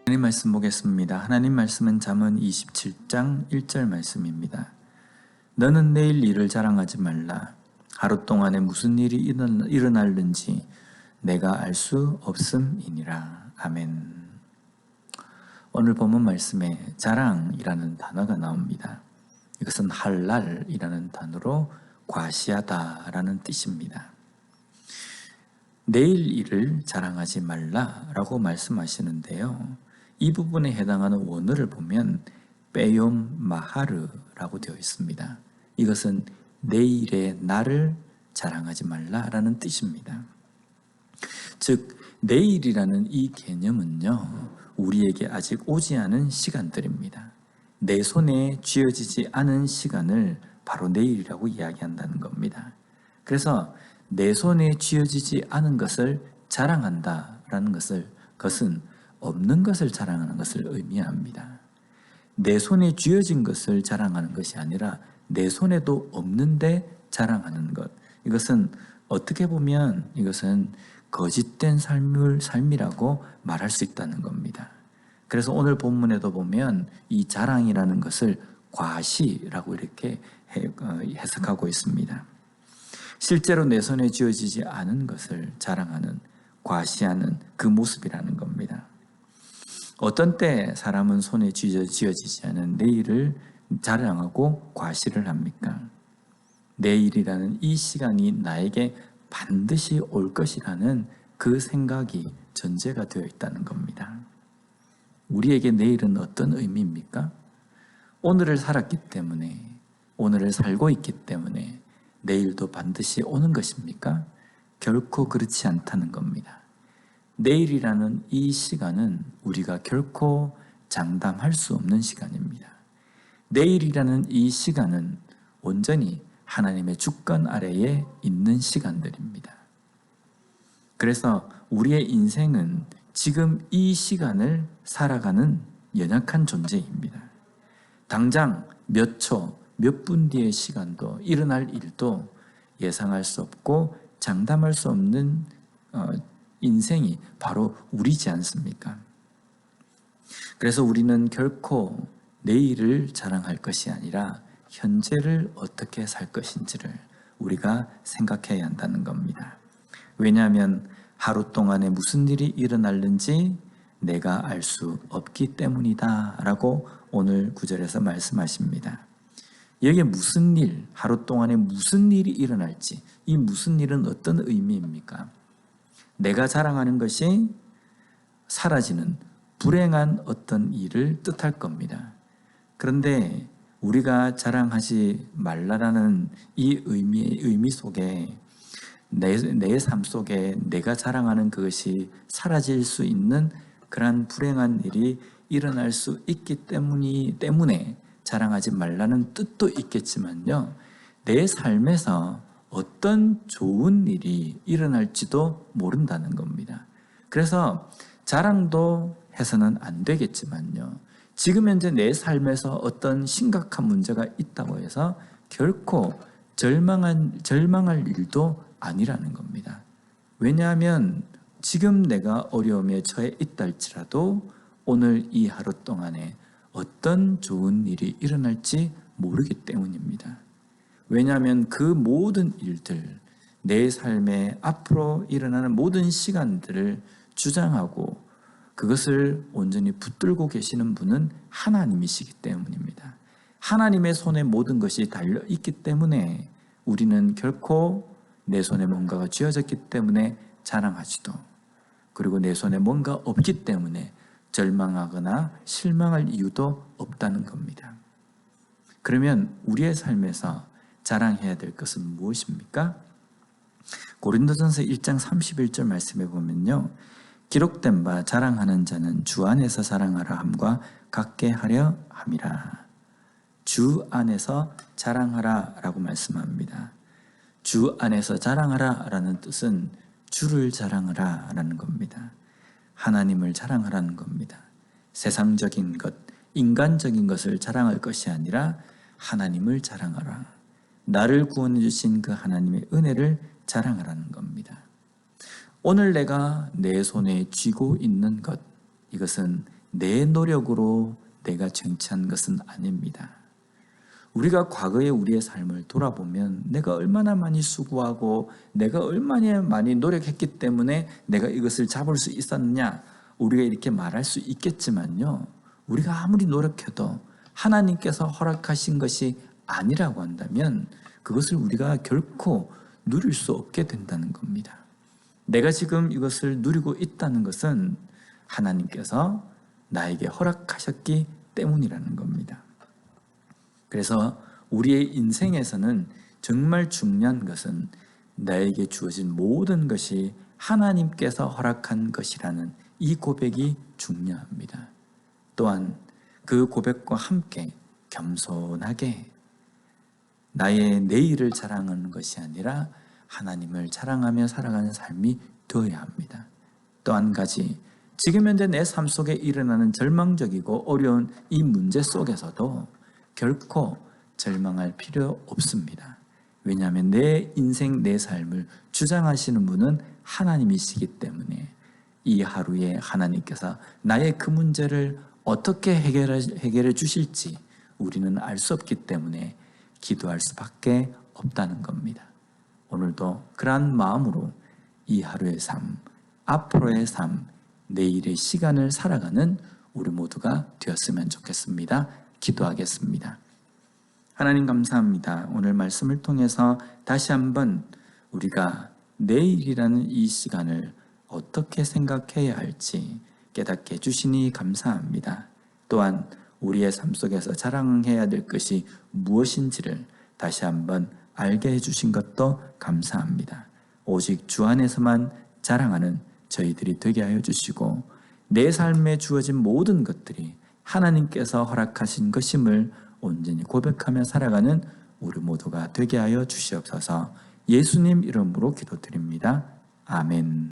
하나님 말씀 보겠습니다. 하나님 말씀은 잠언 27장 1절 말씀입니다. 너는 내일 일을 자랑하지 말라. 하루 동안에 무슨 일이 일어날는지 내가 알 수 없음이니라. 아멘. 오늘 본문 말씀에 자랑이라는 단어가 나옵니다. 이것은 할랄이라는 단어로 과시하다라는 뜻입니다. 내일 일을 자랑하지 말라라고 말씀하시는데요. 이 부분에 해당하는 원어를 보면 빼욤 마하르라고 되어 있습니다. 이것은 내일의 날을 자랑하지 말라라는 뜻입니다. 즉 내일이라는 이 개념은요, 우리에게 아직 오지 않은 시간들입니다. 내 손에 쥐어지지 않은 시간을 바로 내일이라고 이야기한다는 겁니다. 그래서 내 손에 쥐어지지 않은 것을 자랑한다라는 것은 없는 것을 자랑하는 것을 의미합니다. 내 손에 쥐어진 것을 자랑하는 것이 아니라 내 손에도 없는데 자랑하는 것. 이것은 어떻게 보면 이것은 거짓된 삶이라고 말할 수 있다는 겁니다. 그래서 오늘 본문에도 보면 이 자랑이라는 것을 과시라고 이렇게 해석하고 있습니다. 실제로 내 손에 쥐어지지 않은 것을 자랑하는, 과시하는 그 모습이라는 겁니다. 어떤 때 사람은 손에 쥐어지지 않은 내일을 자랑하고 과시를 합니까? 내일이라는 이 시간이 나에게 반드시 올 것이라는 그 생각이 전제가 되어 있다는 겁니다. 우리에게 내일은 어떤 의미입니까? 오늘을 살았기 때문에, 오늘을 살고 있기 때문에 내일도 반드시 오는 것입니까? 결코 그렇지 않다는 겁니다. 내일이라는 이 시간은 우리가 결코 장담할 수 없는 시간입니다. 내일이라는 이 시간은 온전히 하나님의 주권 아래에 있는 시간들입니다. 그래서 우리의 인생은 지금 이 시간을 살아가는 연약한 존재입니다. 당장 몇 초, 몇 분 뒤의 시간도, 일어날 일도 예상할 수 없고 장담할 수 없는 인생이 바로 우리지 않습니까? 그래서 우리는 결코 내일을 자랑할 것이 아니라 현재를 어떻게 살 것인지를 우리가 생각해야 한다는 겁니다. 왜냐하면 하루 동안에 무슨 일이 일어날는지 내가 알 수 없기 때문이다 라고 오늘 구절에서 말씀하십니다. 여기에 무슨 일, 하루 동안에 무슨 일이 일어날지, 이 무슨 일은 어떤 의미입니까? 내가 자랑하는 것이 사라지는 불행한 어떤 일을 뜻할 겁니다. 그런데 우리가 자랑하지 말라라는 이 의미 속에 내 삶 속에 내가 자랑하는 그것이 사라질 수 있는 그러한 불행한 일이 일어날 수 있기 때문에 자랑하지 말라는 뜻도 있겠지만요, 내 삶에서 어떤 좋은 일이 일어날지도 모른다는 겁니다. 그래서 자랑도 해서는 안 되겠지만요, 지금 현재 내 삶에서 어떤 심각한 문제가 있다고 해서 결코 절망할 일도 아니라는 겁니다. 왜냐하면 지금 내가 어려움에 처해 있다 할지라도 오늘 이 하루 동안에 어떤 좋은 일이 일어날지 모르기 때문입니다. 왜냐하면 그 모든 일들, 내 삶에 앞으로 일어나는 모든 시간들을 주장하고 그것을 온전히 붙들고 계시는 분은 하나님이시기 때문입니다. 하나님의 손에 모든 것이 달려있기 때문에 우리는 결코 내 손에 뭔가가 쥐어졌기 때문에 자랑하지도, 그리고 내 손에 뭔가 없기 때문에 절망하거나 실망할 이유도 없다는 겁니다. 그러면 우리의 삶에서 자랑해야 될 것은 무엇입니까? 고린도전서 1장 31절 말씀에 보면요, 기록된 바 자랑하는 자는 주 안에서 자랑하라 함과 같게 하려 함이라. 주 안에서 자랑하라 라고 말씀합니다. 주 안에서 자랑하라 라는 뜻은 주를 자랑하라 라는 겁니다. 하나님을 자랑하라는 겁니다. 세상적인 것, 인간적인 것을 자랑할 것이 아니라 하나님을 자랑하라. 나를 구원해 주신 그 하나님의 은혜를 자랑하라는 겁니다. 오늘 내가 내 손에 쥐고 있는 것, 이것은 내 노력으로 내가 쟁취한 것은 아닙니다. 우리가 과거의 우리의 삶을 돌아보면 내가 얼마나 많이 수고하고 내가 얼마나 많이 노력했기 때문에 내가 이것을 잡을 수 있었느냐, 우리가 이렇게 말할 수 있겠지만요, 우리가 아무리 노력해도 하나님께서 허락하신 것이 아니라고 한다면 그것을 우리가 결코 누릴 수 없게 된다는 겁니다. 내가 지금 이것을 누리고 있다는 것은 하나님께서 나에게 허락하셨기 때문이라는 겁니다. 그래서 우리의 인생에서는 정말 중요한 것은 나에게 주어진 모든 것이 하나님께서 허락한 것이라는 이 고백이 중요합니다. 또한 그 고백과 함께 겸손하게 나의 내일을 자랑하는 것이 아니라 하나님을 자랑하며 살아가는 삶이 되어야 합니다. 또 한 가지, 지금 현재 내 삶 속에 일어나는 절망적이고 어려운 이 문제 속에서도 결코 절망할 필요 없습니다. 왜냐하면 내 인생, 내 삶을 주장하시는 분은 하나님이시기 때문에 이 하루에 하나님께서 나의 그 문제를 어떻게 해결해 주실지 우리는 알 수 없기 때문에 기도할 수밖에 없다는 겁니다. 오늘도 그러한 마음으로 이 하루의 삶, 앞으로의 삶, 내일의 시간을 살아가는 우리 모두가 되었으면 좋겠습니다. 기도하겠습니다. 하나님 감사합니다. 오늘 말씀을 통해서 다시 한번 우리가 내일이라는 이 시간을 어떻게 생각해야 할지 깨닫게 해주시니 감사합니다. 또한 우리의 삶 속에서 자랑해야 될 것이 무엇인지를 다시 한번 알게 해주신 것도 감사합니다. 오직 주 안에서만 자랑하는 저희들이 되게 하여 주시고 내 삶에 주어진 모든 것들이 하나님께서 허락하신 것임을 온전히 고백하며 살아가는 우리 모두가 되게 하여 주시옵소서. 예수님 이름으로 기도드립니다. 아멘.